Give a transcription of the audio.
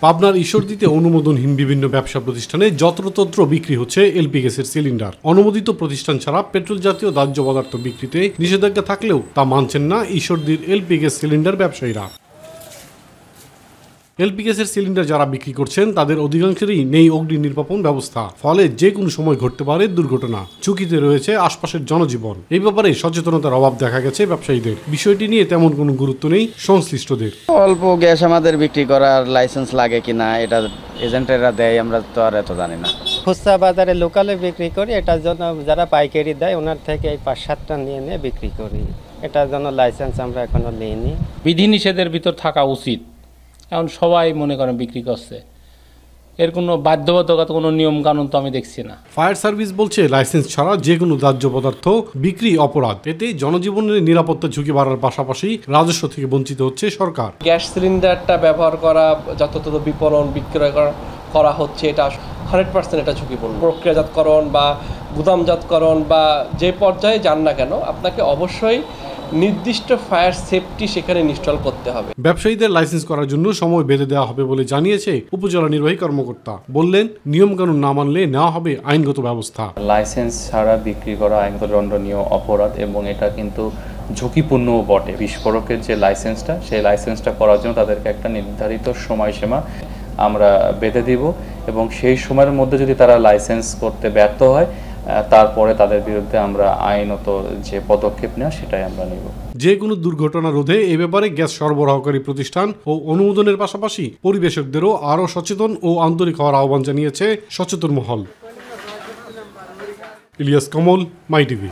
পাবনার ঈশ্বরদীতে অনুমোদনহীন বিভিন্ন ব্যবসা প্রতিষ্ঠানে যত্রতত্র বিক্রি হচ্ছে এলপি গ্যাসের সিলিন্ডার। অনুমোদিত প্রতিষ্ঠান ছাড়া পেট্রোল জাতীয় দাহ্য পদার্থ বিক্রিতে নিষেধাজ্ঞা থাকলেও তা মানছেন না ঈশ্বরদীর এলপি গ্যাস সিলিন্ডার ব্যবসায়ীরা। এলপি গ্যাসের সিলিন্ডার যারা বিক্রি করছেন তাদের অধিকাংশেরই নেই অগ্নি নির্বাপন ব্যবস্থা, ফলে যে কোনো সময় ঘটতে পারে দুর্ঘটনা। ঝুঁকিতে রয়েছে আশপাশের জনজীবন। এই ব্যাপারে সচেতনতার অভাব দেখা গেছে ব্যবসায়ীদের। বিষয়টি নিয়ে তেমন কোনো গুরুত্ব নেই সংশ্লিষ্টদের। অল্প গ্যাস আমাদের বিক্রি করার লাইসেন্স লাগে কিনা এটা এজেন্টেরা দেয়, আমরা তো আর এত জানি না। খুচরা বাজারে লোকালে বিক্রি করি, এটার জন্য যারা পাইকারি দেয় ওনার থেকে এই 5-7টা নিয়ে বিক্রি করি। এটার জন্য লাইসেন্স আমরা এখনো নিইনি। বিধিনিষেধের ভিতর থাকা উচিত। এখন সবাই মনে করেন বিক্রি করছে, এর কোনো বাধ্যবাধকতা কোনো নিয়ম কানুন তো আমি দেখছি না। ফায়ার সার্ভিস বলছে লাইসেন্স ছাড়া যে কোনো দাহ্য পদার্থ বিক্রি অপরাধ। এতে জনজীবনের নিরাপত্তা ঝুঁকি বাড়ার পাশাপাশি রাজস্ব থেকে বঞ্চিত হচ্ছে সরকার। গ্যাস সিলিন্ডারটা ব্যবহার করা, যতটা বিপণন বিক্রয় করা হচ্ছে, এটা 100% এটা ঝুঁকিপূর্ণ। প্রক্রিয়াজাতকরণ বা গুদামজাতকরণ বা যে পর্যায়ে যান না কেন, আপনাকে অবশ্যই নির্দিষ্ট ফায়ার সেফটি সেখানে ইনস্টল করতে হবে। ব্যবসায়ীদের লাইসেন্স করার জন্য সময় বেঁধে দেওয়া হবে বলে জানিয়েছে উপজেলা নির্বাহী কর্মকর্তা। বললেন, নিয়মকানুন না মানলে নেওয়া হবে আইনগত ব্যবস্থা। লাইসেন্স ছাড়া বিক্রি করা আইনত দণ্ডনীয় অপরাধ এবং এটা কিন্তু ঝুঁকিপূর্ণও বটে। বিস্ফোরকের যে লাইসেন্সটা, সেই লাইসেন্সটা করার জন্য তাদেরকে একটা নির্ধারিত সময়সীমা আমরা বেঁধে দিব এবং সেই সময়ের মধ্যে যদি তারা লাইসেন্স করতে ব্যর্থ হয় তারপরে তাদের বিরুদ্ধে আমরা আইনত যে পদক্ষেপ নেওয়া সেটাই আমরা নেব। যে কোনো দুর্ঘটনা রোধে এ ব্যাপারে গ্যাস সরবরাহকারী প্রতিষ্ঠান ও অনুমোদনের পাশাপাশি পরিবেশকদেরও আরও সচেতন ও আন্তরিক হওয়ার আহ্বান জানিয়েছে সচেতন মহল। ইলিয়াস কমল, মাই টিভি।